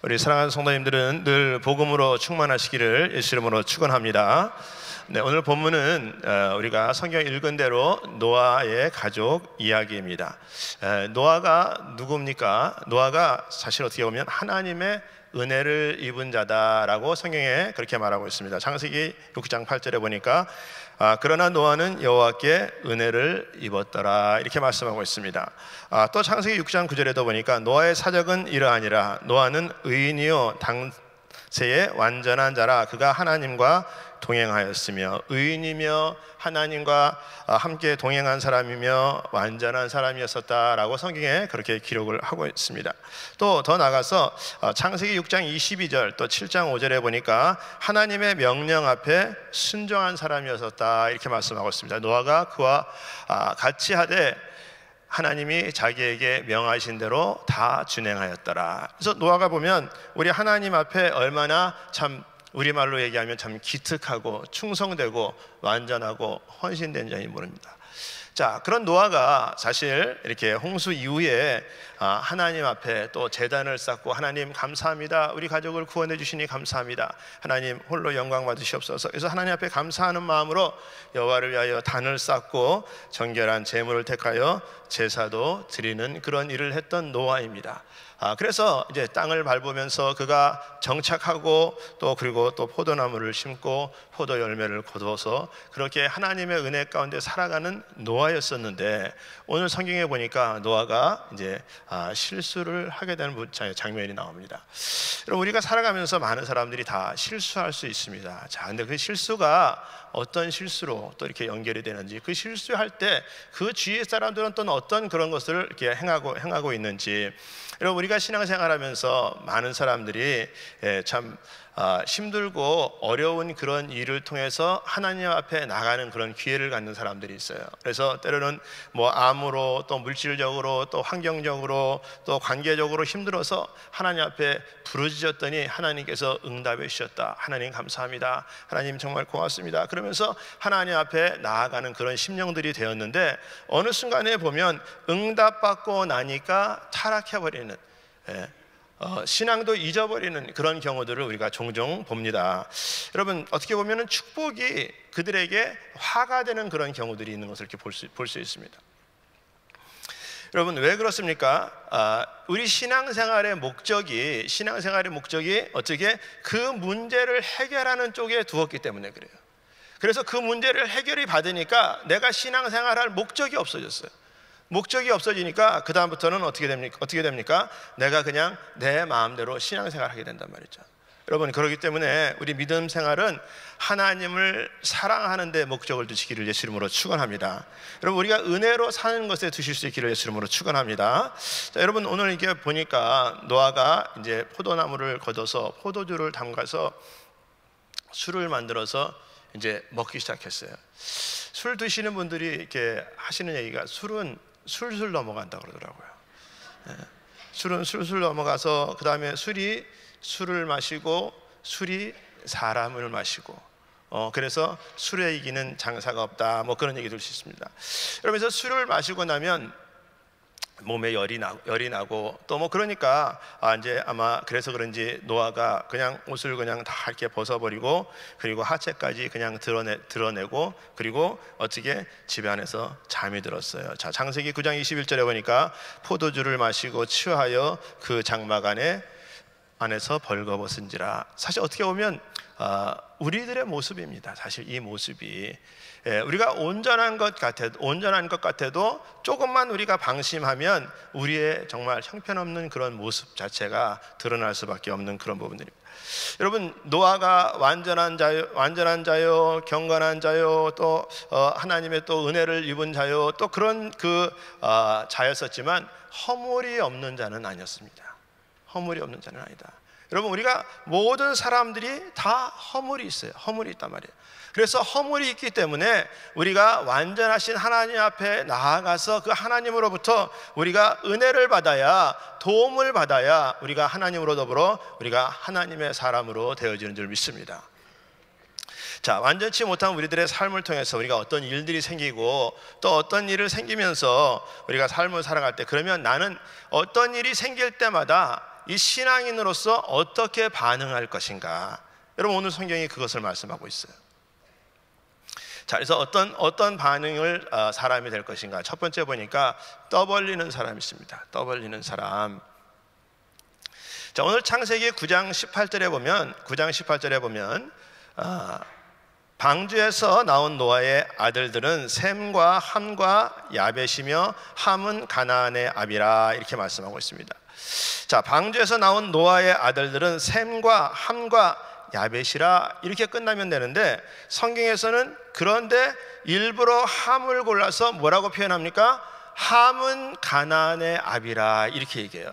우리 사랑하는 성도님들은 늘 복음으로 충만하시기를 예수 이름으로 축원합니다. 네, 오늘 본문은 우리가 성경 읽은 대로 노아의 가족 이야기입니다. 노아가 누굽니까? 노아가 사실 어떻게 보면 하나님의 은혜를 입은 자다라고 성경에 그렇게 말하고 있습니다. 창세기 6장 8절에 보니까 그러나 노아는 여호와께 은혜를 입었더라 이렇게 말씀하고 있습니다. 또 창세기 6장 9절에도 보니까 노아의 사적은 이러하니라. 노아는 의인이요 당세의 완전한 자라. 그가 하나님과 동행하였으며, 의인이며 하나님과 함께 동행한 사람이며 완전한 사람이었었다라고 성경에 그렇게 기록을 하고 있습니다. 또 더 나가서 창세기 6장 22절 또 7장 5절에 보니까 하나님의 명령 앞에 순종한 사람이었었다 이렇게 말씀하고 있습니다. 노아가 그와 같이 하되 하나님이 자기에게 명하신 대로 다 준행하였더라. 그래서 노아가 보면 우리 하나님 앞에 얼마나 참 우리말로 얘기하면 참 기특하고 충성되고 완전하고 헌신된 자인지 모릅니다. 자, 그런 노아가 사실 이렇게 홍수 이후에 하나님 앞에 또 제단을 쌓고, 하나님 감사합니다, 우리 가족을 구원해 주시니 감사합니다, 하나님 홀로 영광 받으시옵소서. 그래서 하나님 앞에 감사하는 마음으로 여호와를 위하여 단을 쌓고 정결한 제물을 택하여 제사도 드리는 그런 일을 했던 노아입니다. 그래서 이제 땅을 밟으면서 그가 정착하고 그리고 또 포도나무를 심고 포도 열매를 거두어서 그렇게 하나님의 은혜 가운데 살아가는 노아였었는데, 오늘 성경에 보니까 노아가 이제 실수를 하게 되는 장면이 나옵니다. 여러분, 우리가 살아가면서 많은 사람들이 다 실수할 수 있습니다. 자, 근데 그 실수가 어떤 실수로 또 이렇게 연결이 되는지, 그 실수할 때 그 주위의 사람들은 또 어떤 그런 것을 이렇게 행하고 있는지. 여러분, 우리가 신앙생활하면서 많은 사람들이 참 힘들고 어려운 그런 일을 통해서 하나님 앞에 나가는 그런 기회를 갖는 사람들이 있어요. 그래서 때로는 뭐 암으로 또 물질적으로 또 환경적으로 또 관계적으로 힘들어서 하나님 앞에 부르짖었더니 하나님께서 응답해 주셨다. 하나님 감사합니다, 하나님 정말 고맙습니다, 그러면서 하나님 앞에 나아가는 그런 심령들이 되었는데, 어느 순간에 보면 응답받고 나니까 타락해버리는, 신앙도 잊어버리는 그런 경우들을 우리가 종종 봅니다. 여러분, 어떻게 보면 축복이 그들에게 화가 되는 그런 경우들이 있는 것을 이렇게 볼 수 있습니다. 여러분, 왜 그렇습니까? 우리 신앙생활의 목적이 어떻게 그 문제를 해결하는 쪽에 두었기 때문에 그래요. 그래서 그 문제를 해결이 받으니까 내가 신앙생활할 목적이 없어졌어요. 목적이 없어지니까 그 다음부터는 어떻게 됩니까? 내가 그냥 내 마음대로 신앙생활을 하게 된단 말이죠. 여러분, 그렇기 때문에 우리 믿음 생활은 하나님을 사랑하는 데 목적을 두시기를 예수 이름으로 축원합니다. 여러분, 우리가 은혜로 사는 것에 두실 수 있기를 예수 이름으로 축원합니다. 자, 여러분, 오늘 이게 보니까 노아가 이제 포도나무를 걷어서 포도주를 담가서 술을 만들어서 이제 먹기 시작했어요. 술 드시는 분들이 이렇게 하시는 얘기가, 술은 술술 넘어간다 그러더라고요. 술은 술술 넘어가서 그 다음에 술이 술을 마시고 술이 사람을 마시고, 그래서 술에 이기는 장사가 없다, 뭐 그런 얘기 들을 수 있습니다. 그러면서 술을 마시고 나면 몸에 열이 나고 또 뭐 그러니까 이제 아마 그래서 그런지 노아가 그냥 옷을 그냥 다 이렇게 벗어버리고, 그리고 하체까지 그냥 드러내고, 그리고 어떻게 집에 안에서 잠이 들었어요. 자, 창세기 9장 21절에 보니까 포도주를 마시고 취하여 그 장막 안에서 벌거벗은지라. 사실 어떻게 보면 우리들의 모습입니다. 사실 이 모습이 우리가 온전한 것 같아도 조금만 우리가 방심하면 우리의 정말 형편없는 그런 모습 자체가 드러날 수밖에 없는 그런 부분들입니다. 여러분, 노아가 완전한 자요, 경건한 자요, 또 하나님의 또 은혜를 입은 자요, 또 그런 자였었지만 허물이 없는 자는 아니었습니다. 허물이 없는 자는 아니다. 여러분, 우리가 모든 사람들이 다 허물이 있어요. 허물이 있단 말이에요. 그래서 허물이 있기 때문에 우리가 완전하신 하나님 앞에 나아가서 그 하나님으로부터 우리가 은혜를 받아야, 도움을 받아야 우리가 하나님으로 더불어 우리가 하나님의 사람으로 되어지는 줄 믿습니다. 자, 완전치 못한 우리들의 삶을 통해서 우리가 어떤 일들이 생기고 또 어떤 일을 생기면서 우리가 삶을 살아갈 때, 그러면 나는 어떤 일이 생길 때마다 이 신앙인으로서 어떻게 반응할 것인가? 여러분, 오늘 성경이 그것을 말씀하고 있어요. 자, 그래서 어떤 반응을 사람이 될 것인가? 첫 번째 보니까 떠벌리는 사람이 있습니다. 떠벌리는 사람. 자, 오늘 창세기 9장 18절에 보면 방주에서 나온 노아의 아들들은 셈과 함과 야벳이며 함은 가나안의 아비라, 이렇게 말씀하고 있습니다. 자, 방주에서 나온 노아의 아들들은 셈과 함과 야벳이라, 이렇게 끝나면 되는데 성경에서는 그런데 일부러 함을 골라서 뭐라고 표현합니까? 함은 가나안의 아비라, 이렇게 얘기해요.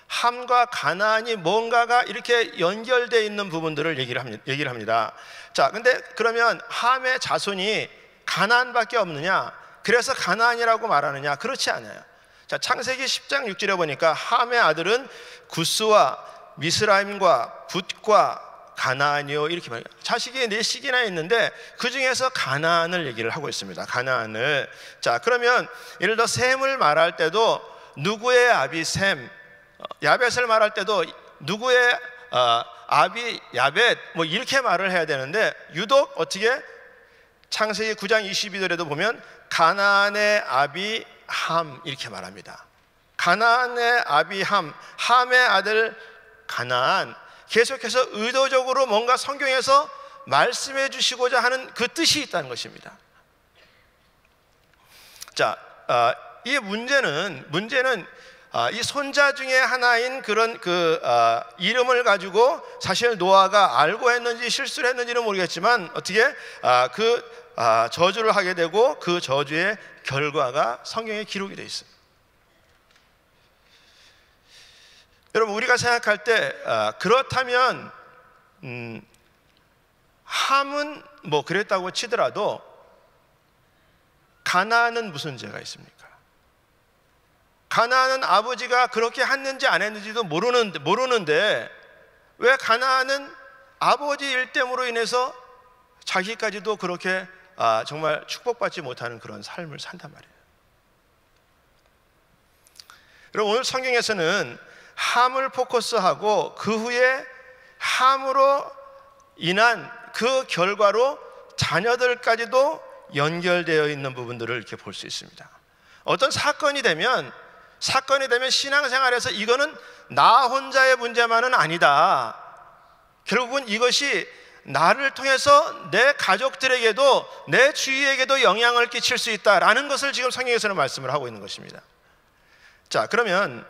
함과 가나안이 뭔가가 이렇게 연결되어 있는 부분들을 얘기를 합니다. 자, 근데 그러면 함의 자손이 가나안밖에 없느냐? 그래서 가나안이라고 말하느냐? 그렇지 않아요. 자, 창세기 10장 6절에 보니까 함의 아들은 구스와 미스라임과 붓과 가나안이요, 이렇게 말해요. 자식이 4씩이나 있는데 그 중에서 가나안을 얘기를 하고 있습니다. 가나안을. 자, 그러면 예를 들어 셈을 말할 때도 누구의 아비 셈, 야벳을 말할 때도 누구의 아비 야벳, 뭐 이렇게 말을 해야 되는데 유독 어떻게 창세기 9장 22절에도 보면 가나안의 아비 함, 이렇게 말합니다. 가나안의 아비 함, 함의 아들 가나안. 계속해서 의도적으로 뭔가 성경에서 말씀해 주시고자 하는 그 뜻이 있다는 것입니다. 자, 이 문제는 이 손자 중에 하나인 그런 이름을 가지고 사실 노아가 알고 했는지 실수를 했는지는 모르겠지만 어떻게 저주를 하게 되고 그 저주의 결과가 성경에 기록이 되어 있어요. 여러분, 우리가 생각할 때 그렇다면 함은 뭐 그랬다고 치더라도 가나안은 무슨 죄가 있습니까? 가나안은 아버지가 그렇게 했는지 안 했는지도 모르는데 왜 가나안은 아버지 일 때문으로 인해서 자기까지도 그렇게 정말 축복받지 못하는 그런 삶을 산단 말이에요. 여러분, 오늘 성경에서는 함을 포커스하고 그 후에 함으로 인한 그 결과로 자녀들까지도 연결되어 있는 부분들을 이렇게 볼 수 있습니다. 어떤 사건이 되면 신앙생활에서 이거는 나 혼자의 문제만은 아니다. 결국은 이것이 나를 통해서 내 가족들에게도 내 주위에게도 영향을 끼칠 수 있다라는 것을 지금 성경에서는 말씀을 하고 있는 것입니다. 자, 그러면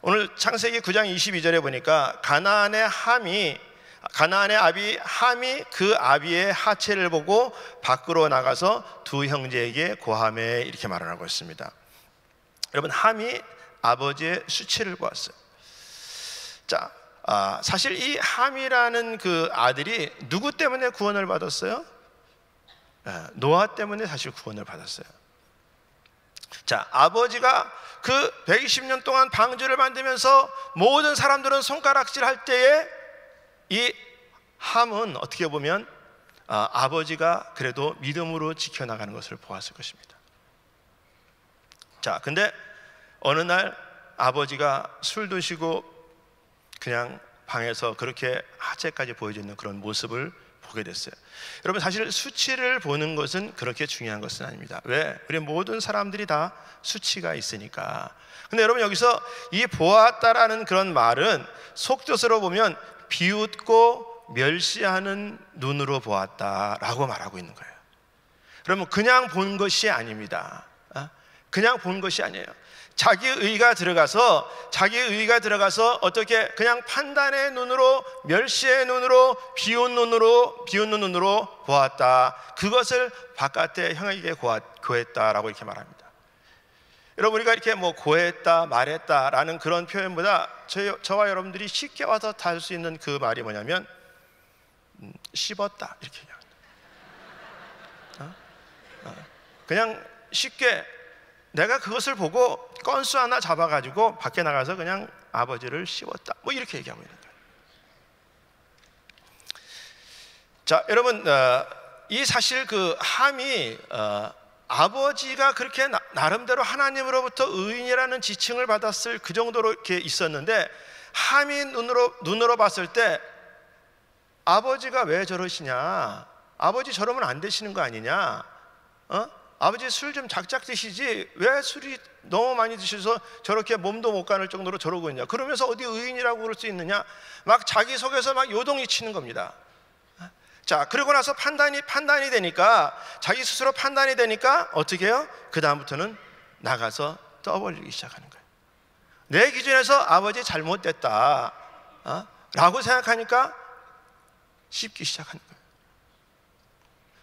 오늘 창세기 9장 22절에 보니까 가나안의 아비 함이 그 아비의 하체를 보고 밖으로 나가서 두 형제에게 고하매, 이렇게 말을 하고 있습니다. 여러분, 함이 아버지의 수치를 보았어요. 자, 사실 이 함이라는 그 아들이 누구 때문에 구원을 받았어요? 노아 때문에 사실 구원을 받았어요. 자, 아버지가 그 120년 동안 방주를 만들면서 모든 사람들은 손가락질 할 때에 이 함은 어떻게 보면 아버지가 그래도 믿음으로 지켜나가는 것을 보았을 것입니다. 자, 근데 어느 날 아버지가 술 드시고 그냥 방에서 그렇게 하체까지 보여지는 그런 모습을 보게 됐어요. 여러분, 사실 수치를 보는 것은 그렇게 중요한 것은 아닙니다. 왜? 우리 모든 사람들이 다 수치가 있으니까. 근데 여러분, 여기서 이 보았다라는 그런 말은 속뜻으로 보면 비웃고 멸시하는 눈으로 보았다라고 말하고 있는 거예요. 그러면 그냥 본 것이 아닙니다. 그냥 본 것이 아니에요. 자기의 의가 들어가서 어떻게 그냥 판단의 눈으로, 멸시의 눈으로, 비웃는 눈으로 보았다. 그것을 바깥에 형에게 고했다라고 이렇게 말합니다. 여러분, 우리가 이렇게 뭐 고했다, 말했다라는 그런 표현보다 저와 여러분들이 쉽게 와서 다 할 수 있는 그 말이 뭐냐면 씹었다, 이렇게 얘기합니다. 그냥 쉽게 내가 그것을 보고 건수 하나 잡아가지고 밖에 나가서 그냥 아버지를 씹었다, 뭐 이렇게 얘기하고 있는 거예요. 자, 여러분, 이 사실 그 함이 아버지가 그렇게 나름대로 하나님으로부터 의인이라는 지칭을 받았을 그 정도로 이렇게 있었는데, 함이 눈으로 봤을 때 아버지가 왜 저러시냐, 아버지 저러면 안 되시는 거 아니냐, 아버지 술 좀 작작 드시지 왜 술이 너무 많이 드셔서 저렇게 몸도 못 가눌 정도로 저러고 있냐, 그러면서 어디 의인이라고 그럴 수 있느냐, 막 자기 속에서 막 요동이 치는 겁니다. 자, 그러고 나서 판단이 되니까, 자기 스스로 판단이 되니까 어떻게 해요? 그 다음부터는 나가서 떠벌리기 시작하는 거예요. 내 기준에서 아버지 잘못됐다 라고 생각하니까 씹기 시작하는 거예요.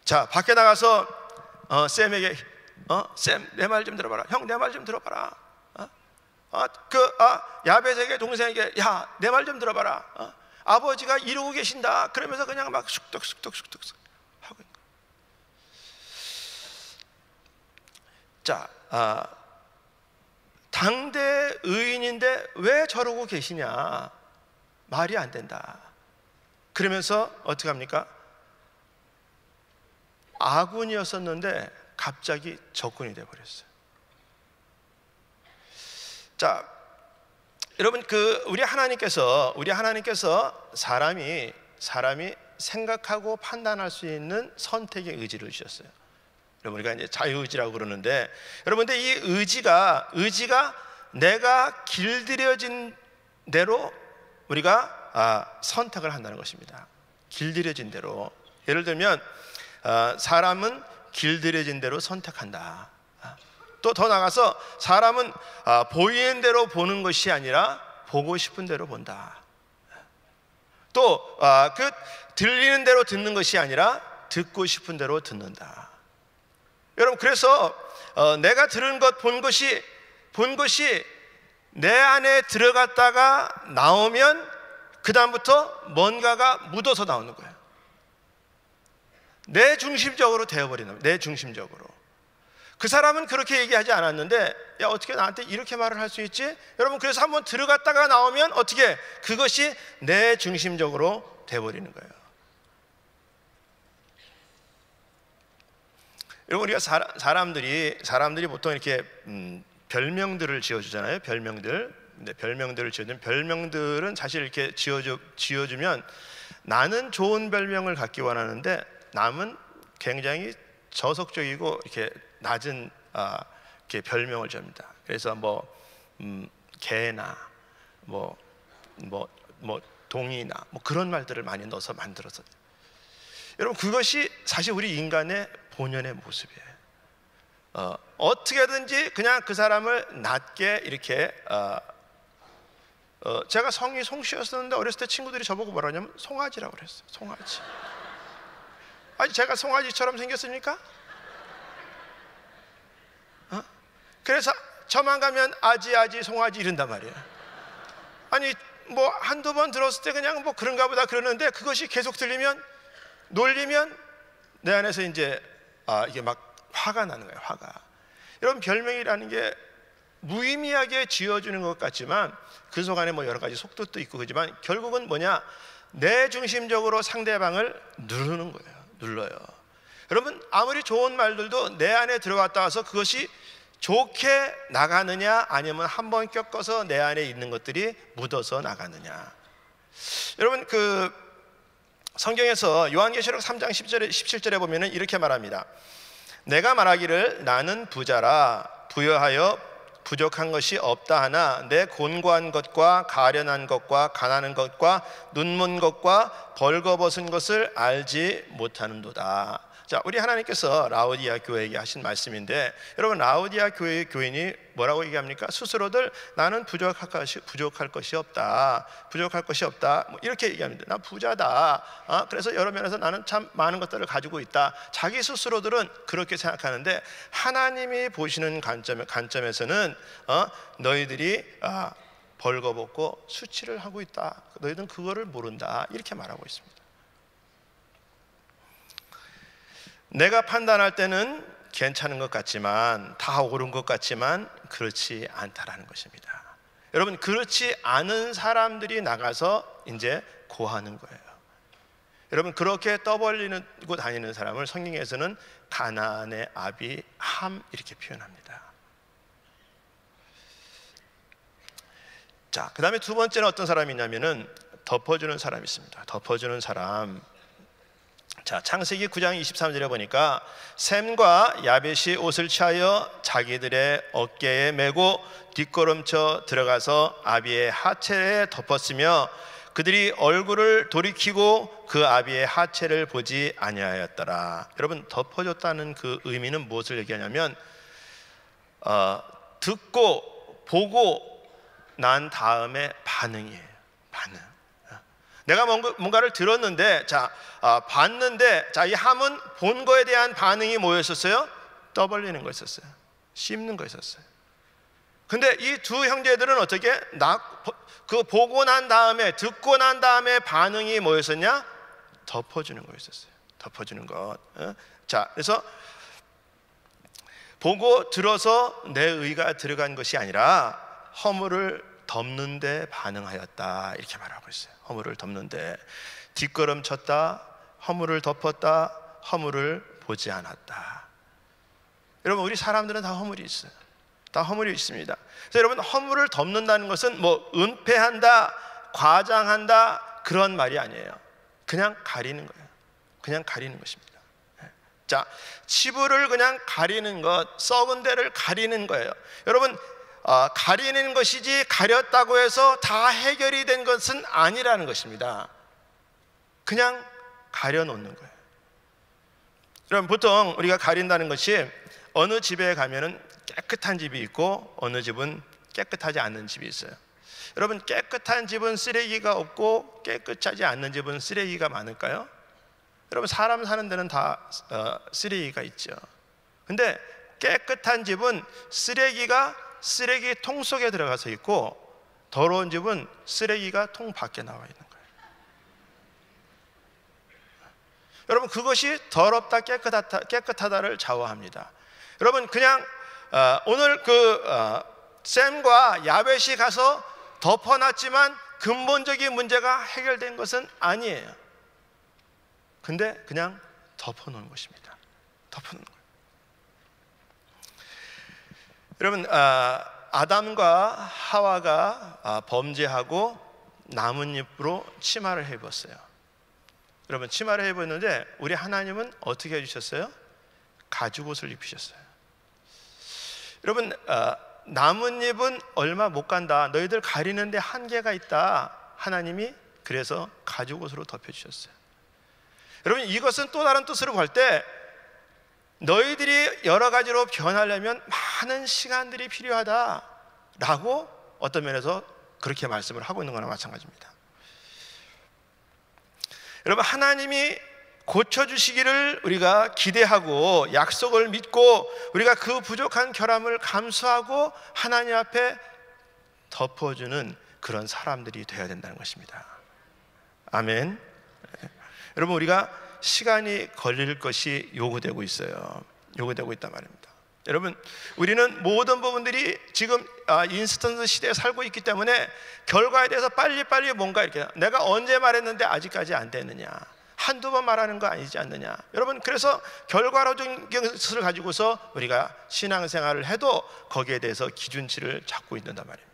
자, 밖에 나가서 쌤에게 쌤, 내 말 좀 들어봐라. 형, 내 말 좀 들어봐라. 야벳에게, 동생에게, 야, 내 말 좀 들어봐라. 아버지가 이러고 계신다. 그러면서 그냥 막 쑥덕쑥덕 하고 있는 거예요. 자, 당대 의인인데 왜 저러고 계시냐, 말이 안 된다. 그러면서 어떻게 합니까? 아군이었었는데 갑자기 적군이 되어버렸어요. 자, 여러분, 우리 하나님께서 사람이 생각하고 판단할 수 있는 선택의 의지를 주셨어요. 여러분, 우리가 이제 자유의지라고 그러는데, 여러분들 이 의지가 내가 길들여진 대로 우리가 선택을 한다는 것입니다. 길들여진 대로. 예를 들면 사람은 길들여진 대로 선택한다. 또 더 나가서 사람은 보이는 대로 보는 것이 아니라 보고 싶은 대로 본다. 또 들리는 대로 듣는 것이 아니라 듣고 싶은 대로 듣는다. 여러분, 그래서 내가 들은 것, 본 것이 내 안에 들어갔다가 나오면 그 다음부터 뭔가가 묻어서 나오는 거예요. 내 중심적으로 되어버리는 거예요. 내 중심적으로. 그 사람은 그렇게 얘기하지 않았는데, 야, 어떻게 나한테 이렇게 말을 할 수 있지? 여러분, 그래서 한번 들어갔다가 나오면 어떻게, 그것이 내 중심적으로 되어버리는 거예요. 여러분, 우리가 사람들이 보통 이렇게 별명들을 지어주잖아요. 별명들. 근데 별명들을 지어주면, 별명들은 사실 이렇게 지어주면 나는 좋은 별명을 갖기 원하는데 남은 굉장히 저속적이고 이렇게 낮은 이렇게 별명을 줍니다. 그래서 개나 동이나 그런 말들을 많이 넣어서 만들어서, 여러분, 그것이 사실 우리 인간의 본연의 모습이에요. 어떻게든지 그냥 그 사람을 낮게 이렇게 제가 성이 송씨였었는데 어렸을 때 친구들이 저보고 뭐라 하냐면 송아지라고 그랬어요. 송아지. 아니, 제가 송아지처럼 생겼습니까? 그래서 저만 가면 아지 송아지 이른단 말이에요. 아니, 한두 번 들었을 때 그냥 그런가 보다 그러는데, 그것이 계속 들리면, 놀리면 내 안에서 이제 이게 막 화가 나는 거예요. 화가. 여러분, 별명이라는 게 무의미하게 지어주는 것 같지만 그 속 안에 여러 가지 속뜻도 있고 그렇지만 결국은 뭐냐, 내 중심적으로 상대방을 누르는 거예요. 눌러요. 여러분, 아무리 좋은 말들도 내 안에 들어갔다 와서 그것이 좋게 나가느냐, 아니면 한번 겪어서 내 안에 있는 것들이 묻어서 나가느냐. 여러분, 성경에서 요한계시록 3장 17절에 보면은 이렇게 말합니다. 내가 말하기를 나는 부자라, 부여하여 부족한 것이 없다 하나 내 곤고한 것과 가련한 것과 가난한 것과 눈먼 것과 벌거벗은 것을 알지 못하는도다. 자, 우리 하나님께서 라오디아 교회에게 하신 말씀인데, 여러분, 라오디아 교회의 교인이 뭐라고 얘기합니까? 스스로들 나는 부족할 것이 없다, 이렇게 얘기합니다. 나 부자다. 그래서 여러 면에서 나는 참 많은 것들을 가지고 있다. 자기 스스로들은 그렇게 생각하는데, 하나님이 보시는 관점에서는 너희들이 벌거벗고 수치를 하고 있다. 너희들은 그거를 모른다. 이렇게 말하고 있습니다. 내가 판단할 때는 괜찮은 것 같지만, 다 옳은 것 같지만 그렇지 않다라는 것입니다. 여러분, 그렇지 않은 사람들이 나가서 이제 고하는 거예요. 여러분, 그렇게 떠벌리고 다니는 사람을 성경에서는 가나안의 아비 함 이렇게 표현합니다. 자, 그 다음에 두 번째는 어떤 사람이 있냐면은 덮어주는 사람이 있습니다. 덮어주는 사람. 자, 창세기 9장 23절에 보니까 셈과 야벳이 옷을 취하여 자기들의 어깨에 메고 뒷걸음쳐 들어가서 아비의 하체에 덮었으며 그들이 얼굴을 돌이키고 그 아비의 하체를 보지 아니하였더라. 여러분, 덮어줬다는 그 의미는 무엇을 얘기하냐면 듣고 보고 난 다음에 반응이에요. 반응. 내가 뭔가를 들었는데, 봤는데, 이 함은 본 거에 대한 반응이 뭐였었어요? 떠벌리는 거였었어요. 씹는 거였었어요. 근데 이 두 형제들은 어떻게? 그 보고 난 다음에, 듣고 난 다음에 반응이 뭐였었냐? 덮어주는 거였었어요. 덮어주는 것. 자, 그래서 보고 들어서 내 의가 들어간 것이 아니라 허물을 덮는 데 반응하였다, 이렇게 말하고 있어요. 허물을 덮는 데 뒷걸음 쳤다, 허물을 덮었다, 허물을 보지 않았다. 여러분, 우리 사람들은 다 허물이 있어요. 다 허물이 있습니다. 그래서 여러분, 허물을 덮는다는 것은 뭐 은폐한다, 과장한다, 그런 말이 아니에요. 그냥 가리는 거예요. 그냥 가리는 것입니다. 자, 치부를 그냥 가리는 것, 썩은 데를 가리는 거예요. 여러분, 가리는 것이지 가렸다고 해서 다 해결이 된 것은 아니라는 것입니다. 그냥 가려놓는 거예요. 여러분, 보통 우리가 가린다는 것이 어느 집에 가면은 깨끗한 집이 있고 어느 집은 깨끗하지 않는 집이 있어요. 여러분, 깨끗한 집은 쓰레기가 없고 깨끗하지 않는 집은 쓰레기가 많을까요? 여러분, 사람 사는 데는 다 쓰레기가 있죠. 근데 깨끗한 집은 쓰레기가 쓰레기통 속에 들어가서 있고 더러운 집은 쓰레기가 통 밖에 나와 있는 거예요. 여러분, 그것이 더럽다 깨끗하다를 좌우합니다. 여러분, 그냥 오늘 셈과 야벳이 가서 덮어놨지만 근본적인 문제가 해결된 것은 아니에요. 근데 그냥 덮어놓은 것입니다. 덮어놓은 거예요. 여러분, 아담과 하와가 범죄하고 나뭇잎으로 치마를 해입었어요. 여러분, 치마를 해입었는데 우리 하나님은 어떻게 해주셨어요? 가죽옷을 입히셨어요. 여러분, 나뭇잎은 얼마 못 간다, 너희들 가리는데 한계가 있다, 하나님이 그래서 가죽옷으로 덮여주셨어요. 여러분, 이것은 또 다른 뜻으로 볼 때 너희들이 여러 가지로 변하려면 많은 시간들이 필요하다라고 어떤 면에서 그렇게 말씀을 하고 있는 거나 마찬가지입니다. 여러분, 하나님이 고쳐주시기를 우리가 기대하고 약속을 믿고 우리가 그 부족한 결함을 감수하고 하나님 앞에 덮어주는 그런 사람들이 되어야 된다는 것입니다. 아멘. 여러분, 우리가 시간이 걸릴 것이 요구되고 있어요. 요구되고 있단 말입니다. 여러분, 우리는 모든 부분들이 지금 인스턴트 시대에 살고 있기 때문에 결과에 대해서 빨리빨리 뭔가 이렇게, 내가 언제 말했는데 아직까지 안 됐느냐, 한두 번 말하는 거 아니지 않느냐. 여러분, 그래서 결과론적인 것을 가지고서 우리가 신앙생활을 해도 거기에 대해서 기준치를 잡고 있는단 말입니다.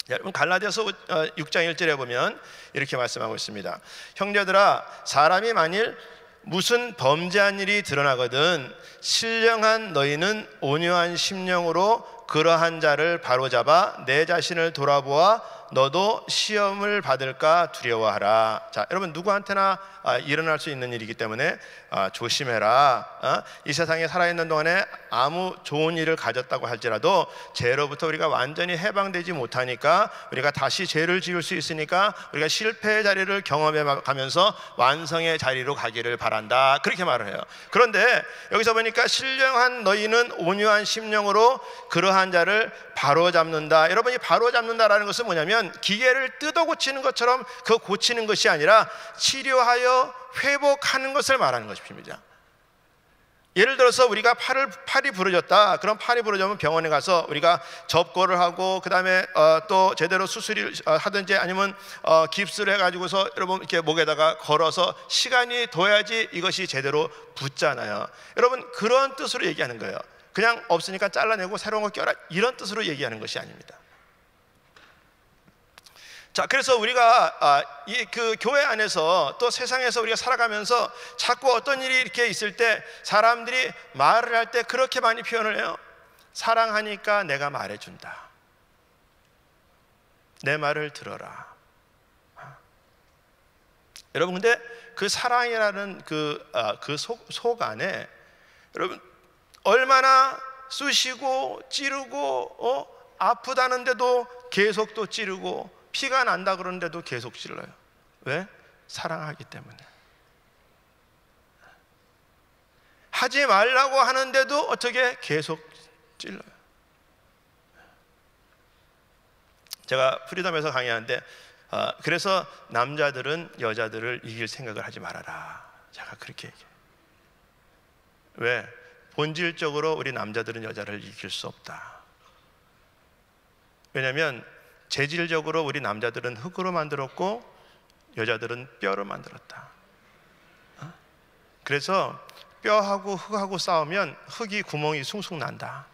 여러분, 갈라디아서 6장 1절에 보면 이렇게 말씀하고 있습니다. 형제들아, 사람이 만일 무슨 범죄한 일이 드러나거든 신령한 너희는 온유한 심령으로 그러한 자를 바로잡아 내 자신을 돌아보아 너도 시험을 받을까 두려워하라. 자, 여러분, 누구한테나 일어날 수 있는 일이기 때문에 조심해라. 이 세상에 살아있는 동안에 아무 좋은 일을 가졌다고 할지라도 죄로부터 우리가 완전히 해방되지 못하니까 우리가 다시 죄를 지을 수 있으니까 우리가 실패의 자리를 경험해 가면서 완성의 자리로 가기를 바란다, 그렇게 말을 해요. 그런데 여기서 보니까 신령한 너희는 온유한 심령으로 그러한 자를 바로잡는다. 여러분, 이 바로잡는다라는 것은 뭐냐면 기계를 뜯어 고치는 것처럼 그 고치는 것이 아니라 치료하여 회복하는 것을 말하는 것입니다. 예를 들어서 우리가 팔이 부러졌다. 그럼 팔이 부러지면 병원에 가서 우리가 접고를 하고 그 다음에 또 제대로 수술을 하든지 아니면 깁스를 해가지고서 여러분 이렇게 목에다가 걸어서 시간이 둬야지 이것이 제대로 붙잖아요. 여러분, 그런 뜻으로 얘기하는 거예요. 그냥 없으니까 잘라내고 새로운 거 껴라, 이런 뜻으로 얘기하는 것이 아닙니다. 자, 그래서 우리가 그 교회 안에서 또 세상에서 우리가 살아가면서 자꾸 어떤 일이 이렇게 있을 때 사람들이 말을 할 때 그렇게 많이 표현을 해요. 사랑하니까 내가 말해준다. 내 말을 들어라. 여러분, 근데 그 사랑이라는 그 속 안에 여러분 얼마나 쑤시고 찌르고 아프다는데도 계속 또 찌르고 피가 난다 그러는데도 계속 찔러요. 왜? 사랑하기 때문에. 하지 말라고 하는데도 어떻게 계속 찔러요. 제가 프리덤에서 강의하는데 그래서 남자들은 여자들을 이길 생각을 하지 말아라, 제가 그렇게 얘기해요. 왜? 본질적으로 우리 남자들은 여자를 이길 수 없다. 왜냐하면 재질적으로 우리 남자들은 흙으로 만들었고 여자들은 뼈로 만들었다. 그래서 뼈하고 흙하고 싸우면 흙이 구멍이 숭숭 난다.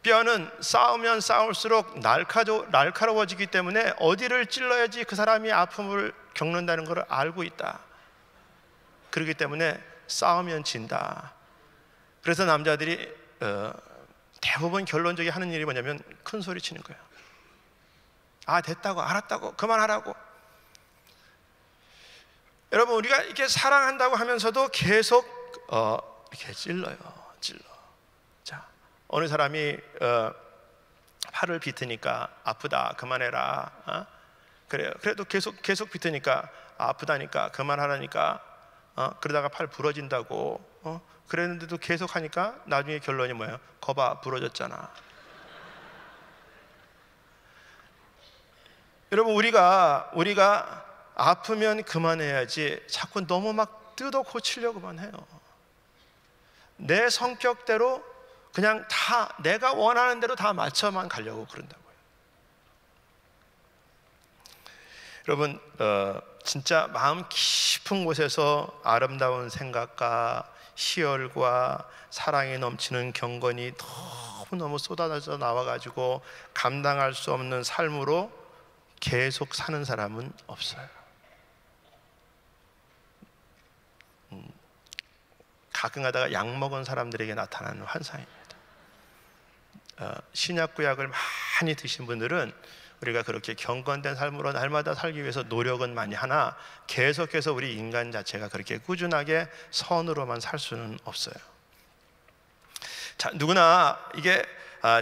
뼈는 싸우면 싸울수록 날카로워지기 때문에 어디를 찔러야지 그 사람이 아픔을 겪는다는 것을 알고 있다. 그렇기 때문에 싸우면 진다. 그래서 남자들이 대부분 결론적으로 하는 일이 뭐냐면 큰 소리 치는 거예요. 아, 됐다고, 알았다고, 그만하라고. 여러분, 우리가 이렇게 사랑한다고 하면서도 계속 이렇게 찔러. 자, 어느 사람이 팔을 비트니까 아프다, 그만해라. 그래요. 그래도 계속 비트니까 아프다니까 그만하라니까. 그러다가 팔 부러진다고. 그랬는데도 계속 하니까 나중에 결론이 뭐예요? 거봐, 부러졌잖아. 여러분, 우리가 아프면 그만해야지 자꾸 너무 막 뜯어 고치려고만 해요. 내 성격대로 그냥 다 내가 원하는 대로 다 맞춰만 가려고 그런다고요. 여러분, 진짜 마음 깊은 곳에서 아름다운 생각과 희열과 사랑이 넘치는 경건이 너무너무 쏟아져 나와가지고 감당할 수 없는 삶으로 계속 사는 사람은 없어요. 가끔 가다가 약 먹은 사람들에게 나타나는 환상입니다. 신약 구약을 많이 드신 분들은 우리가 그렇게 경건된 삶으로 날마다 살기 위해서 노력은 많이 하나 계속해서 우리 인간 자체가 그렇게 꾸준하게 선으로만 살 수는 없어요. 자, 누구나 이게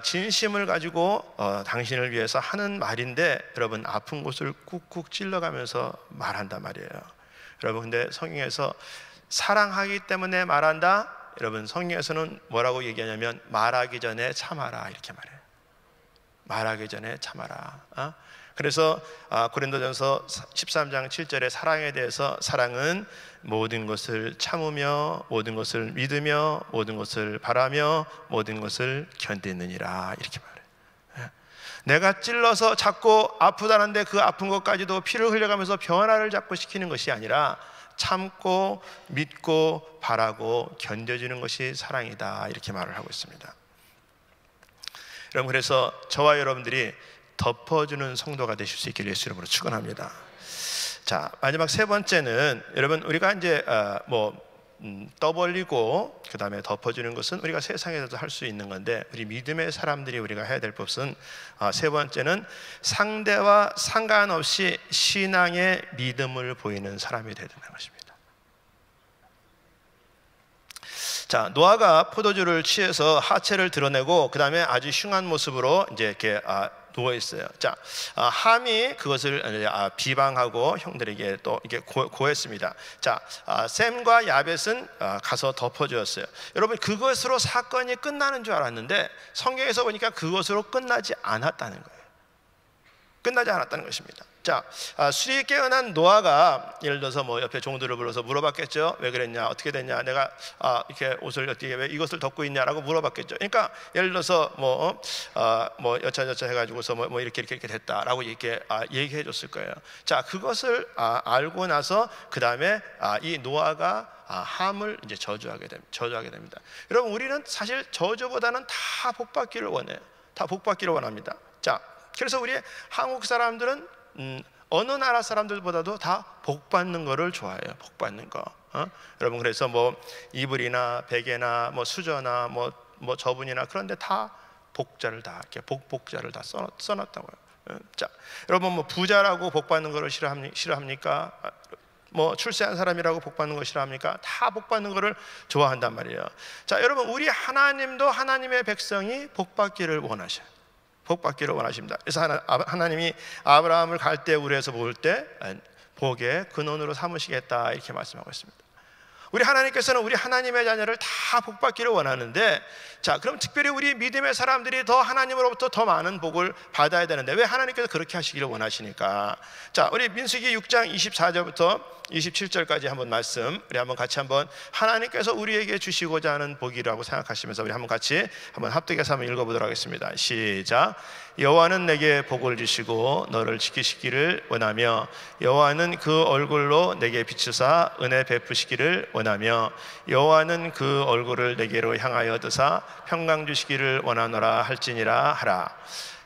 진심을 가지고 당신을 위해서 하는 말인데 여러분, 아픈 곳을 꾹꾹 찔러가면서 말한단 말이에요. 여러분, 근데 성경에서 사랑하기 때문에 말한다. 여러분, 성경에서는 뭐라고 얘기하냐면 말하기 전에 참아라, 이렇게 말해요. 말하기 전에 참아라. 그래서 고린도전서 13장 7절에 사랑에 대해서 사랑은 모든 것을 참으며 모든 것을 믿으며 모든 것을 바라며 모든 것을 견디느니라, 이렇게 말해요. 내가 찔러서 자꾸 아프다는데 그 아픈 것까지도 피를 흘려가면서 변화를 자꾸 시키는 것이 아니라 참고 믿고 바라고 견뎌주는 것이 사랑이다, 이렇게 말을 하고 있습니다. 여러분, 그래서 저와 여러분들이 덮어주는 성도가 되실 수 있기를 예수 이름으로 축원합니다. 자, 마지막 세 번째는 여러분, 우리가 이제 떠벌리고 그 다음에 덮어주는 것은 우리가 세상에서도 할 수 있는 건데, 우리 믿음의 사람들이 우리가 해야 될 것은 세 번째는 상대와 상관없이 신앙의 믿음을 보이는 사람이 되야 되는 것입니다. 자, 노아가 포도주를 취해서 하체를 드러내고 그 다음에 아주 흉한 모습으로 이제 이렇게 누워 있어요. 자, 함이 그것을 비방하고 형들에게 또 이게 고했습니다. 자, 셈과 야벳은 가서 덮어주었어요. 여러분, 그것으로 사건이 끝나는 줄 알았는데 성경에서 보니까 그것으로 끝나지 않았다는 거예요. 끝나지 않았다는 것입니다. 자, 술이 깨어난 노아가 예를 들어서 옆에 종들을 불러서 물어봤겠죠. 왜 그랬냐, 어떻게 됐냐, 내가 이렇게 옷을 어떻게 왜 이것을 덮고 있냐라고 물어봤겠죠. 그러니까 예를 들어서 여차저차 해가지고서 이렇게 됐다라고 이렇게 얘기해 줬을 거예요. 자, 그것을 알고 나서 그 다음에 이 노아가 함을 이제 저주하게 됩니다. 여러분, 우리는 사실 저주보다는 다 복받기를 원해요. 다 복받기를 원합니다. 자, 그래서 우리 한국 사람들은 어느 나라 사람들보다도 다 복 받는 거를 좋아해요. 복 받는 거. 여러분, 그래서 뭐 이불이나 베개나 뭐 수저나 뭐 저분이나 그런데 다 복자를 다 이렇게 복자를 다 써놨다고요. 자, 여러분, 뭐 부자라고 복 받는 거를 싫어합니까? 뭐 출세한 사람이라고 복 받는 거 싫어합니까? 다 복 받는 거를 좋아한단 말이에요. 자, 여러분, 우리 하나님도 하나님의 백성이 복 받기를 원하셔요. 복 받기를 원하십니다. 그래서 하나님이 아브라함을 갈대우르에서 볼 때 복의 근원으로 삼으시겠다 이렇게 말씀하고 있습니다. 우리 하나님께서는 우리 하나님의 자녀를 다 복 받기를 원하는데, 자, 그럼 특별히 우리 믿음의 사람들이 더 하나님으로부터 더 많은 복을 받아야 되는데 왜 하나님께서 그렇게 하시기를 원하시니까? 자, 우리 민수기 6장 24절부터 27절까지 한번 말씀 우리 한번 같이 한번 하나님께서 우리에게 주시고자 하는 복이라고 생각하시면서 우리 한번 같이 한번 합독해서 한번 읽어보도록 하겠습니다. 시작. 여호와는 내게 복을 주시고 너를 지키시기를 원하며 여호와는 그 얼굴로 내게 비추사 은혜 베푸시기를 원하며 여호와는 그 얼굴을 내게로 향하여 드사 평강 주시기를 원하노라 할지니라 하라.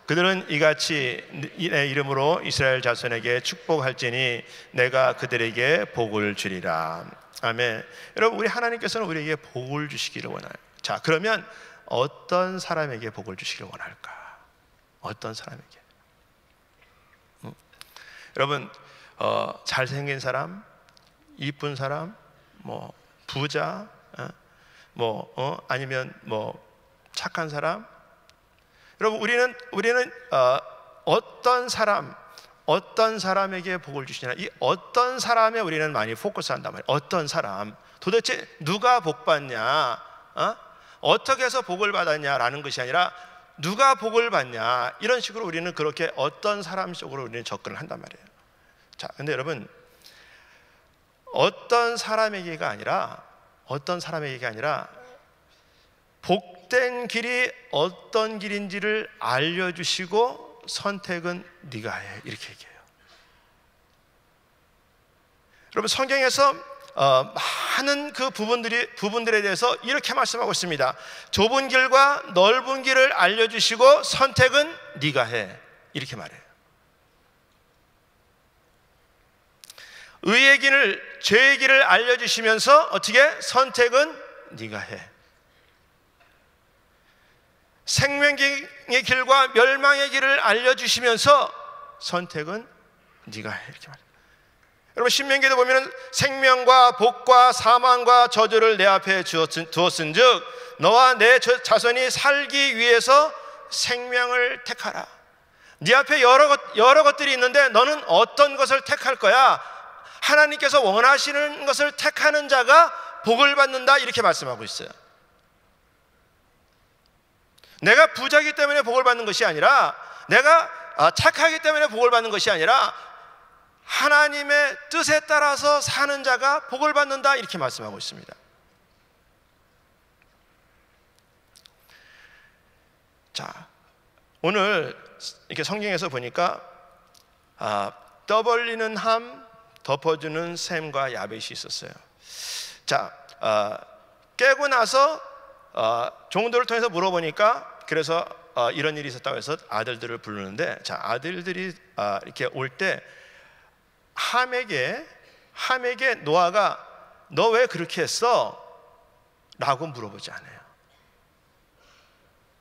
그들은 이같이 내 이름으로 이스라엘 자손에게 축복할지니 내가 그들에게 복을 주리라. 아멘. 여러분, 우리 하나님께서는 우리에게 복을 주시기를 원해요. 자, 그러면 어떤 사람에게 복을 주시기를 원할까? 어떤 사람에게? 여러분, 잘생긴 사람, 이쁜 사람, 뭐 부자, 아니면 뭐 착한 사람. 여러분, 우리는 어떤 사람에게 복을 주시냐, 이 어떤 사람에 우리는 많이 포커스한단 말이에요. 어떤 사람, 도대체 누가 복 받냐, 어떻게 해서 복을 받았냐라는 것이 아니라 누가 복을 받냐, 이런 식으로 우리는 그렇게 어떤 사람 쪽으로 우리는 접근을 한단 말이에요. 자, 근데 여러분, 어떤 사람에게가 아니라 복된 길이 어떤 길인지를 알려주시고 선택은 네가 해, 이렇게 얘기해요. 여러분, 성경에서 많은 그 부분들에 대해서 이렇게 말씀하고 있습니다. 좁은 길과 넓은 길을 알려주시고 선택은 네가 해, 이렇게 말해요. 의의 길을, 죄의 길을 알려주시면서 어떻게? 선택은 네가 해. 생명의 길과 멸망의 길을 알려주시면서 선택은 네가 해, 이렇게 말해요. 여러분, 신명기도 보면 생명과 복과 사망과 저주를 내 앞에 두었은즉 너와 내 자손이 살기 위해서 생명을 택하라. 네 앞에 여러 것들이 있는데 너는 어떤 것을 택할 거야? 하나님께서 원하시는 것을 택하는 자가 복을 받는다, 이렇게 말씀하고 있어요. 내가 부자이기 때문에 복을 받는 것이 아니라, 내가 착하기 때문에 복을 받는 것이 아니라 하나님의 뜻에 따라서 사는 자가 복을 받는다, 이렇게 말씀하고 있습니다. 자, 오늘 이렇게 성경에서 보니까 떠벌리는 함, 덮어주는 샘과 야벳이 있었어요. 자, 깨고 나서 종들을 통해서 물어보니까, 그래서 이런 일이 있었다고 해서 아들들을 부르는데, 자, 아들들이 이렇게 올 때 함에게 노아가 너 왜 그렇게 했어? 라고 물어보지 않아요.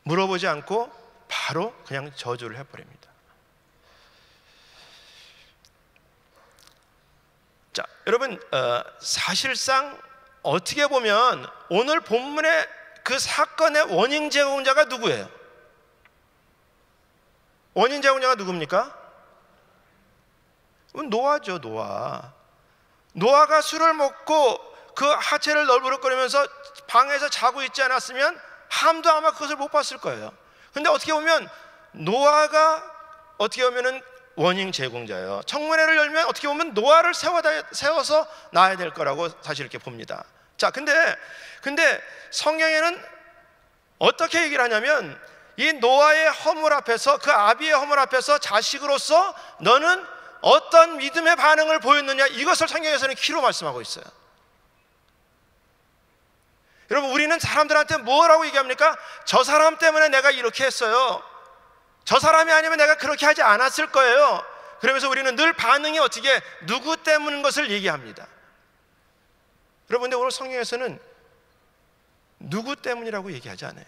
물어보지 않고 바로 그냥 저주를 해버립니다. 자, 여러분, 사실상 어떻게 보면 오늘 본문의 그 사건의 원인 제공자가 누구예요? 원인 제공자가 누굽니까? 노아죠, 노아. 노아가 술을 먹고 그 하체를 널브러거리면서 방에서 자고 있지 않았으면 함도 아마 그것을 못 봤을 거예요. 근데 어떻게 보면 노아가 어떻게 보면은 원인 제공자예요. 청문회를 열면 어떻게 보면 노아를 세워서 낳아야 될 거라고 사실 이렇게 봅니다. 자, 근데 성경에는 어떻게 얘기를 하냐면, 이 노아의 허물 앞에서, 그 아비의 허물 앞에서 자식으로서 너는 어떤 믿음의 반응을 보였느냐, 이것을 성경에서는 키로 말씀하고 있어요. 여러분, 우리는 사람들한테 뭐라고 얘기합니까? 저 사람 때문에 내가 이렇게 했어요. 저 사람이 아니면 내가 그렇게 하지 않았을 거예요. 그러면서 우리는 늘 반응이 어떻게 누구 때문인 것을 얘기합니다. 여러분, 근데 오늘 성경에서는 누구 때문이라고 얘기하지 않아요.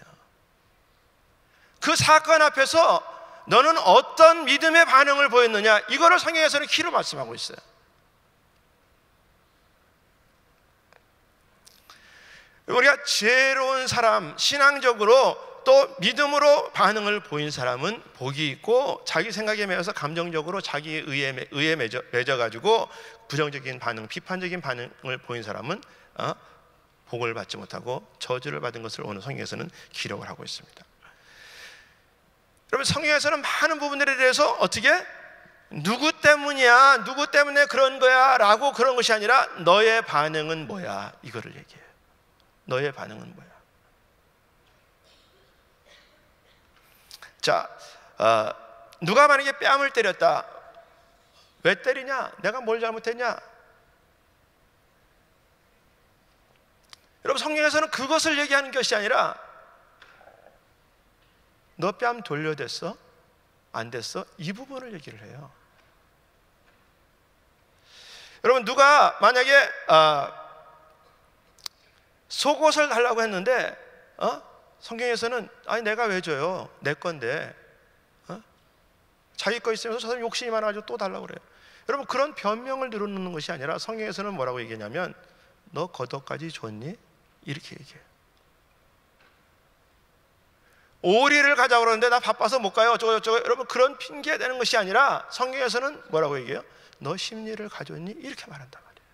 그 사건 앞에서 너는 어떤 믿음의 반응을 보였느냐, 이거를 성경에서는 키로 말씀하고 있어요. 우리가 지혜로운 사람, 신앙적으로 또 믿음으로 반응을 보인 사람은 복이 있고, 자기 생각에 매여서 감정적으로 자기 의에 맺어가지고 부정적인 반응, 비판적인 반응을 보인 사람은 복을 받지 못하고 저주를 받은 것을 오늘 성경에서는 기록을 하고 있습니다. 여러분, 성경에서는 많은 부분들에 대해서 어떻게 누구 때문이야, 누구 때문에 그런 거야 라고 그런 것이 아니라 너의 반응은 뭐야, 이거를 얘기해요. 너의 반응은 뭐야. 자, 누가 만약에 뺨을 때렸다. 왜 때리냐? 내가 뭘 잘못했냐? 여러분, 성경에서는 그것을 얘기하는 것이 아니라 너 뺨 돌려댔어? 안 됐어? 이 부분을 얘기를 해요. 여러분, 누가 만약에 속옷을 달라고 했는데 성경에서는 아니 내가 왜 줘요? 내 건데 자기 거 있으면서 저 사람 욕심이 많아가지고 또 달라고 그래요. 여러분, 그런 변명을 늘어놓는 것이 아니라 성경에서는 뭐라고 얘기하냐면 너 겉옷까지 줬니? 이렇게 얘기해요. 오리를 가자고 그러는데 나 바빠서 못 가요, 어쩌고 여러분, 그런 핑계 대는 것이 아니라 성경에서는 뭐라고 얘기해요? 너 심리를 가졌니? 이렇게 말한단 말이에요.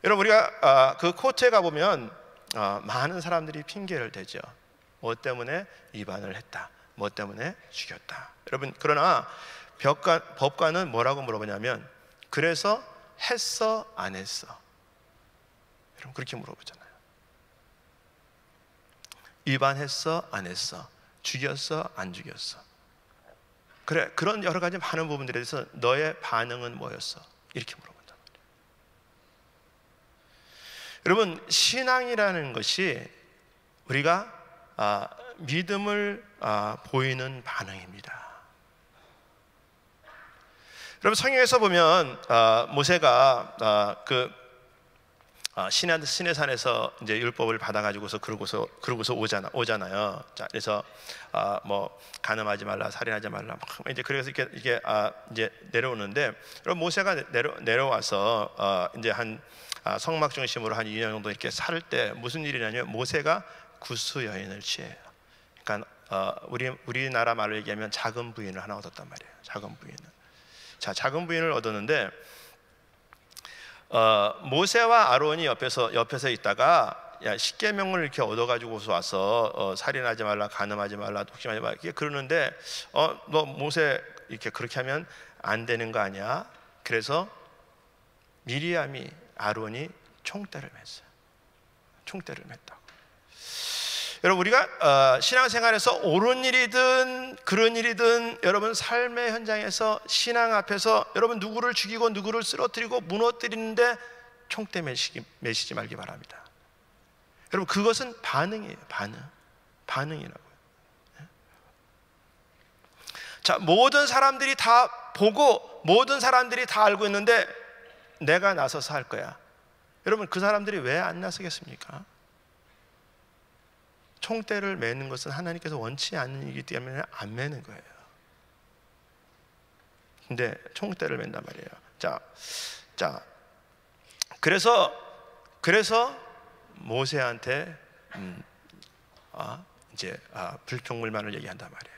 여러분, 우리가 그 코트에 가보면 많은 사람들이 핑계를 대죠. 뭐 때문에 위반을 했다, 뭐 때문에 죽였다. 여러분, 그러나 법관은 뭐라고 물어보냐면 그래서 했어 안 했어? 여러분, 그렇게 물어보잖아요. 위반했어 안 했어? 죽였어 안 죽였어? 그래, 그런 여러 가지 많은 부분들에 대해서 너의 반응은 뭐였어? 이렇게 물어본단 말이에요. 여러분, 신앙이라는 것이 우리가 믿음을 보이는 반응입니다. 여러분, 성경에서 보면 모세가 시내산에서 이제 율법을 받아가지고서 그러고서 오잖아요. 자, 그래서 뭐 간음하지 말라, 살인하지 말라, 막 이제 그래서 이게 이제 내려오는데, 여러분, 모세가 내려와서 이제 한 성막 중심으로 한 2년 정도 이렇게 살 때 무슨 일이 나냐면 모세가 구스 여인을 취해요. 그러니까 우리나라 말로 얘기하면 작은 부인을 하나 얻었단 말이에요. 작은 부인을. 자, 작은 부인을 얻었는데 모세와 아론이 옆에서 있다가 야, 십계명을 이렇게 얻어가지고서 와서 살인하지 말라, 간음하지 말라, 독심하지 말라 이렇게 그러는데 너 모세 이렇게 그렇게 하면 안 되는 거 아니야? 그래서 미리암이 아론이 총대를 맸어요. 총대를 맸다고. 여러분, 우리가 신앙생활에서 옳은 일이든 그런 일이든 여러분 삶의 현장에서 신앙 앞에서 여러분 누구를 죽이고 누구를 쓰러뜨리고 무너뜨리는데 총대 매시지 말기 바랍니다. 여러분, 그것은 반응이에요. 반응이라고요. 자, 모든 사람들이 다 보고 모든 사람들이 다 알고 있는데 내가 나서서 할 거야. 여러분, 그 사람들이 왜 안 나서겠습니까? 총대를 매는 것은 하나님께서 원치 않는 일이기 때문에 안 매는 거예요. 근데 총대를 맨단 말이에요. 자, 그래서 모세한테 이제 불평불만을 얘기한단 말이에요.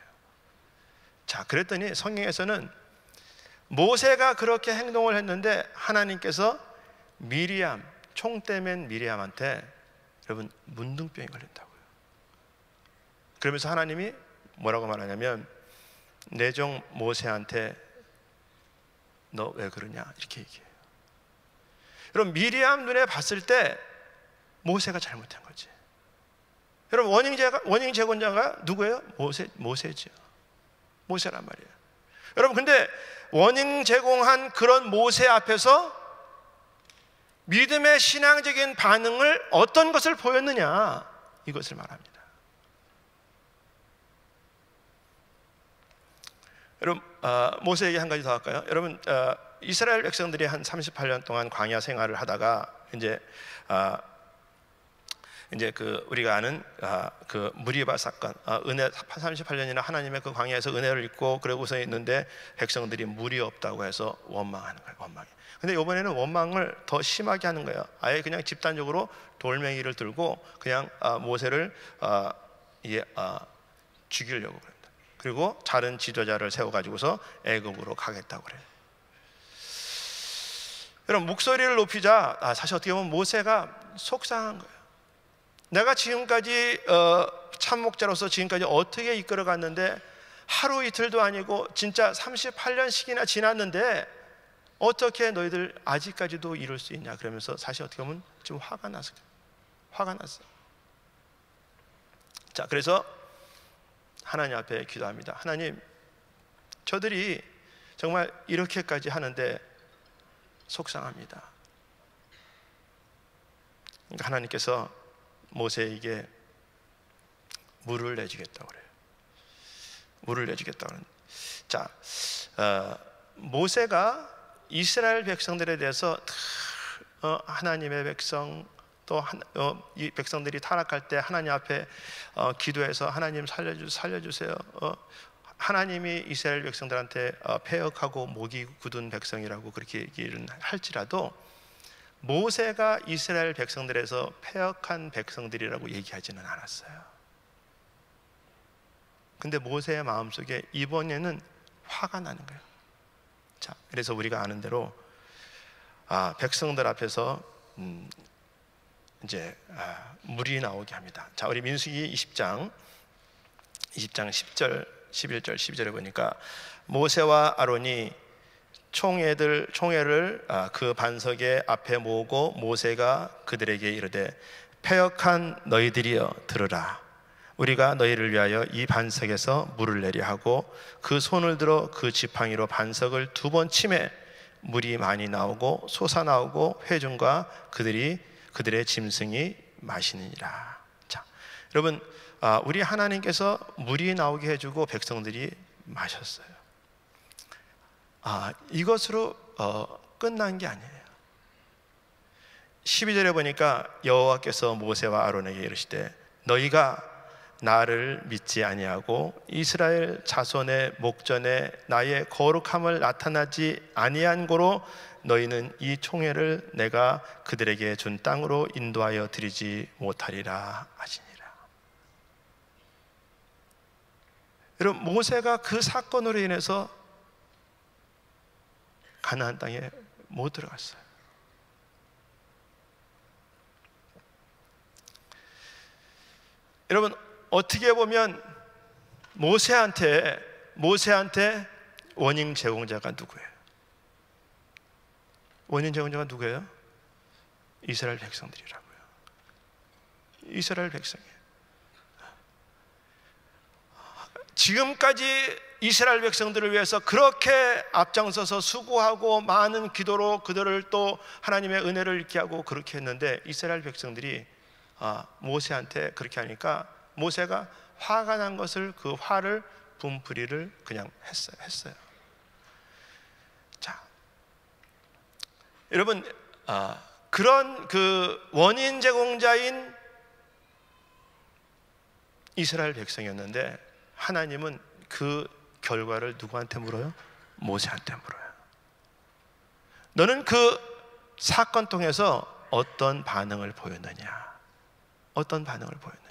자, 그랬더니 성경에서는 모세가 그렇게 행동을 했는데 하나님께서 미리암, 총대 맨 미리암한테 여러분 문둥병이 걸린다고요. 그러면서 하나님이 뭐라고 말하냐면 내 종 모세한테 너 왜 그러냐 이렇게 얘기해요. 여러분, 미리암 눈에 봤을 때 모세가 잘못한 거지. 여러분, 원인 제공자가 누구예요? 모세죠. 모세란 말이에요. 여러분, 근데 원인 제공한 그런 모세 앞에서 믿음의 신앙적인 반응을 어떤 것을 보였느냐, 이것을 말합니다. 여러분, 모세 얘기 한 가지 더 할까요? 여러분, 이스라엘 백성들이 한 38년 동안 광야 생활을 하다가 이제 그 우리가 아는 그 무리바 사건, 은혜 38년이나 하나님의 그 광야에서 은혜를 입고 그러고서 있는데 백성들이 물이 없다고 해서 원망하는 거예요. 원망이. 근데 이번에는 원망을 더 심하게 하는 거예요. 아예 그냥 집단적으로 돌멩이를 들고 그냥 모세를 죽이려고 그럽니다. 그리고 다른 지도자를 세워가지고서 애굽으로 가겠다고 그래요. 여러분, 목소리를 높이자 사실 어떻게 보면 모세가 속상한 거예요. 내가 지금까지 참목자로서 지금까지 어떻게 이끌어갔는데 하루 이틀도 아니고 진짜 38년씩이나 지났는데 어떻게 너희들 아직까지도 이룰 수 있냐, 그러면서 사실 어떻게 보면 좀 화가 났어요. 자, 그래서 하나님 앞에 기도합니다. 하나님, 저들이 정말 이렇게까지 하는데 속상합니다. 그러니까 하나님께서 모세에게 물을 내주겠다고 그래요. 물을 내주겠다고 하는. 자, 모세가 이스라엘 백성들에 대해서 하나님의 백성, 또 이 백성들이 타락할 때 하나님 앞에 기도해서 하나님 살려주세요. 하나님이 이스라엘 백성들한테 패역하고 목이 굳은 백성이라고 그렇게 얘기를 할지라도 모세가 이스라엘 백성들에서 패역한 백성들이라고 얘기하지는 않았어요. 근데 모세의 마음속에 이번에는 화가 나는 거예요. 자, 그래서 우리가 아는 대로 백성들 앞에서 이제 물이 나오게 합니다. 자, 우리 민수기 20장 10절, 11절, 12절에 보니까 모세와 아론이 총회를 그 반석의 앞에 모으고 모세가 그들에게 이르되 패역한 너희들이여 들으라. 우리가 너희를 위하여 이 반석에서 물을 내려 하고 그 손을 들어 그 지팡이로 반석을 2번 치매 물이 많이 나오고 솟아나오고 회중과 그들의 짐승이 마시느니라. 자, 여러분, 우리 하나님께서 물이 나오게 해주고 백성들이 마셨어요. 이것으로 끝난 게 아니에요. 12절에 보니까 여호와께서 모세와 아론에게 이르시되 너희가 나를 믿지 아니하고 이스라엘 자손의 목전에 나의 거룩함을 나타나지 아니한 고로 너희는 이 총회를 내가 그들에게 준 땅으로 인도하여 드리지 못하리라 하시니라. 여러분, 모세가 그 사건으로 인해서 가나안 땅에 못 들어갔어요. 여러분, 어떻게 보면 모세한테 원인 제공자가 누구예요? 원인 제공자가 누구예요? 이스라엘 백성들이라고요. 이스라엘 백성이에요. 지금까지 이스라엘 백성들을 위해서 그렇게 앞장서서 수고하고 많은 기도로 그들을 또 하나님의 은혜를 잊게 하고 그렇게 했는데 이스라엘 백성들이 모세한테 그렇게 하니까 모세가 화가 난 것을 그 화를 분풀이를 그냥 했어요. 자, 여러분, 그런 그 원인 제공자인 이스라엘 백성이었는데 하나님은 그 결과를 누구한테 물어요? 모세한테 물어요. 너는 그 사건 통해서 어떤 반응을 보였느냐? 어떤 반응을 보였느냐?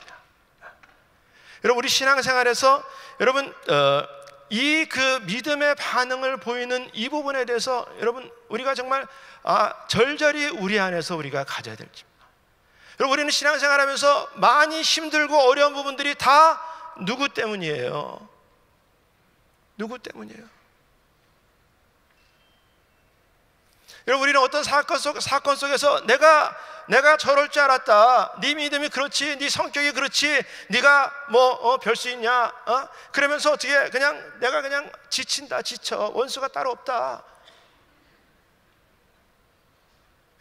여러분, 우리 신앙생활에서 여러분 이 그 믿음의 반응을 보이는 이 부분에 대해서 여러분 우리가 정말 절절히 우리 안에서 우리가 가져야 될지. 여러분, 우리는 신앙생활하면서 많이 힘들고 어려운 부분들이 다 누구 때문이에요? 누구 때문이에요? 여러분, 우리는 어떤 사건 속에서 내가 저럴 줄 알았다. 네 믿음이 그렇지, 네 성격이 그렇지, 네가 별 수 있냐? 그러면서 어떻게 내가 그냥 지쳐. 원수가 따로 없다.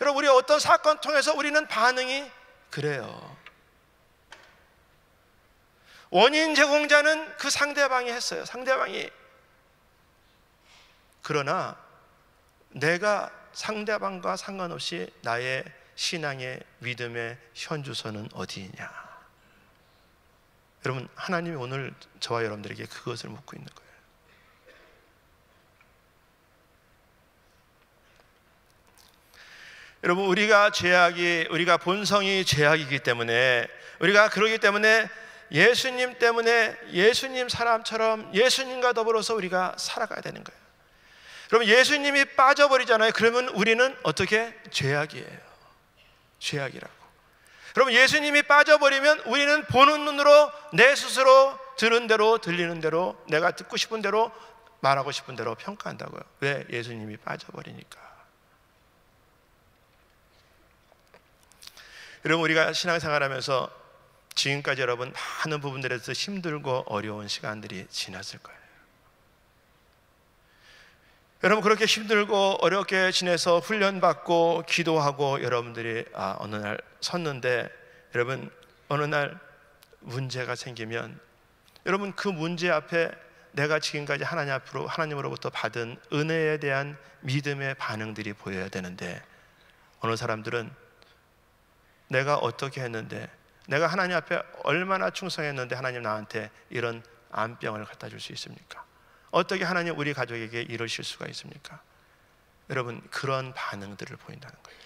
여러분, 우리 어떤 사건 통해서 우리는 반응이 그래요. 원인 제공자는 그 상대방이 했어요. 상대방이 그러나 내가 상대방과 상관없이 나의 신앙의 믿음의 현주소는 어디이냐? 여러분, 하나님이 오늘 저와 여러분들에게 그것을 묻고 있는 거예요. 여러분, 우리가 본성이 죄악이기 때문에, 우리가 그러기 때문에 예수님 때문에 예수님 사람처럼 예수님과 더불어서 우리가 살아가야 되는 거예요. 그러면 예수님이 빠져버리잖아요. 그러면 우리는 어떻게? 죄악이에요. 죄악이라고. 그럼 예수님이 빠져버리면 우리는 보는 눈으로 내 스스로 들은 대로 들리는 대로 내가 듣고 싶은 대로 말하고 싶은 대로 평가한다고요. 왜? 예수님이 빠져버리니까. 여러분, 우리가 신앙생활하면서 지금까지 여러분 많은 부분들에서 힘들고 어려운 시간들이 지났을 거예요. 여러분, 그렇게 힘들고 어렵게 지내서 훈련받고 기도하고 여러분들이 어느 날 섰는데, 여러분 어느 날 문제가 생기면 여러분 그 문제 앞에 내가 지금까지 하나님으로부터 받은 은혜에 대한 믿음의 반응들이 보여야 되는데, 어느 사람들은 내가 어떻게 했는데, 내가 하나님 앞에 얼마나 충성했는데 하나님 나한테 이런 암병을 갖다 줄 수 있습니까? 어떻게 하나님 우리 가족에게 이러실 수가 있습니까? 여러분, 그런 반응들을 보인다는 거예요.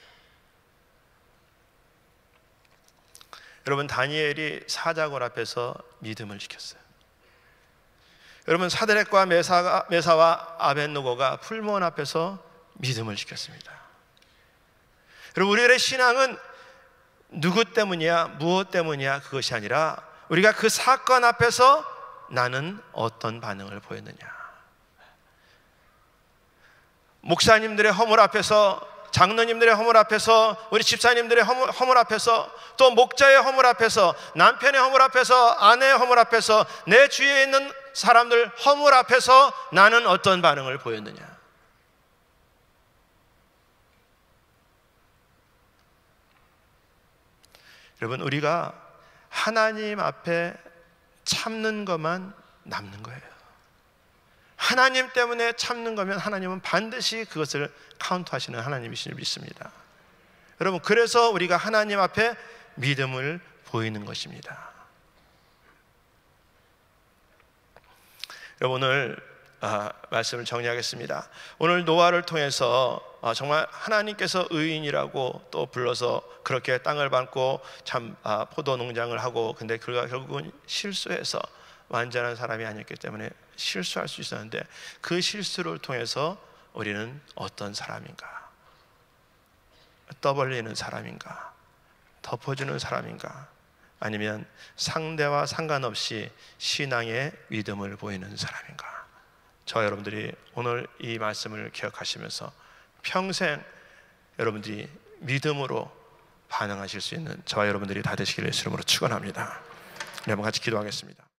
여러분, 다니엘이 사자굴 앞에서 믿음을 지켰어요. 여러분, 사드락과 메사와 아벳느고가 풀무원 앞에서 믿음을 지켰습니다. 여러분, 우리들의 신앙은 누구 때문이야, 무엇 때문이야, 그것이 아니라 우리가 그 사건 앞에서 나는 어떤 반응을 보였느냐. 목사님들의 허물 앞에서, 장로님들의 허물 앞에서, 우리 집사님들의 허물 앞에서, 또 목자의 허물 앞에서, 남편의 허물 앞에서, 아내의 허물 앞에서, 내 주위에 있는 사람들 허물 앞에서 나는 어떤 반응을 보였느냐. 여러분, 우리가 하나님 앞에 참는 것만 남는 거예요. 하나님 때문에 참는 거면 하나님은 반드시 그것을 카운트하시는 하나님이시를 믿습니다. 여러분, 그래서 우리가 하나님 앞에 믿음을 보이는 것입니다. 여러분, 오늘 말씀을 정리하겠습니다. 오늘 노아를 통해서 정말 하나님께서 의인이라고 또 불러서 그렇게 땅을 밟고 참 포도 농장을 하고, 근데 그가 결국은 실수해서 완전한 사람이 아니었기 때문에 실수할 수 있었는데, 그 실수를 통해서 우리는 어떤 사람인가? 떠벌리는 사람인가? 덮어주는 사람인가? 아니면 상대와 상관없이 신앙의 믿음을 보이는 사람인가? 저와 여러분들이 오늘 이 말씀을 기억하시면서 평생 여러분들이 믿음으로 반응하실 수 있는 저와 여러분들이 다 되시기를 예수 이름으로 축원합니다. 여러분 같이 기도하겠습니다.